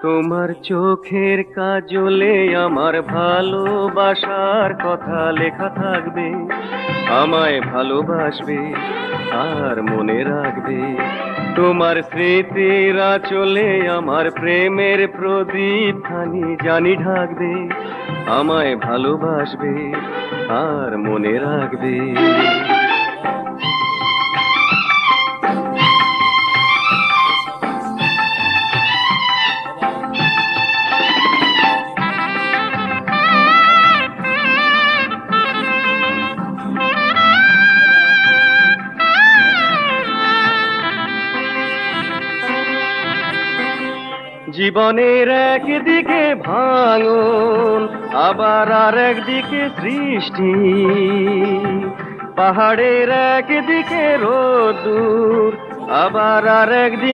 তোমার চোখের কাজলে আমার ভালোবাসার কথা লেখা থাকবে। আমায় ভালোবাসবে আর মনে রাখবে। তোমার স্মৃতির আঁচলে আমার প্রেমের প্রদীপ খানি জানি ঢাকবে। আমায় ভালোবাসবে আর মনে রাখবে। জীবনের একদিকে ভাঙন, আবার আর একদিকে সৃষ্টি। পাহাড়ের একদিকে রোদ্দুর, আবার আর একদিকে